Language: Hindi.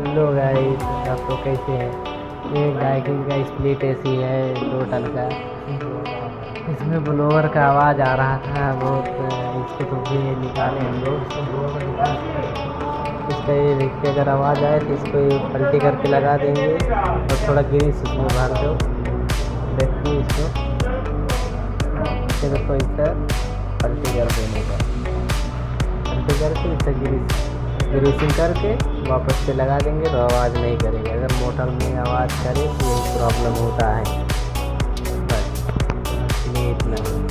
हेलो गाइस, आप लोग कैसे हैं। ये गाइकिंग का स्प्लिट एसी है टोटल का। इसमें ब्लोअर का आवाज़ आ रहा था बहुत। इसको तो भी निकाले हम लोग। इसका ये देख के अगर आवाज़ आए तो इसको ये पलटी करके लगा देंगे और थोड़ा ग्रीस इसमें भर दो। देखिए इसको, देखो इसका पलटी कर देने का, पलटी करके इससे ग्रीसिंग करके वापस से लगा देंगे तो आवाज़ नहीं करेगा। अगर मोटर में आवाज़ करे तो यही प्रॉब्लम होता है। बस ये इतना ही।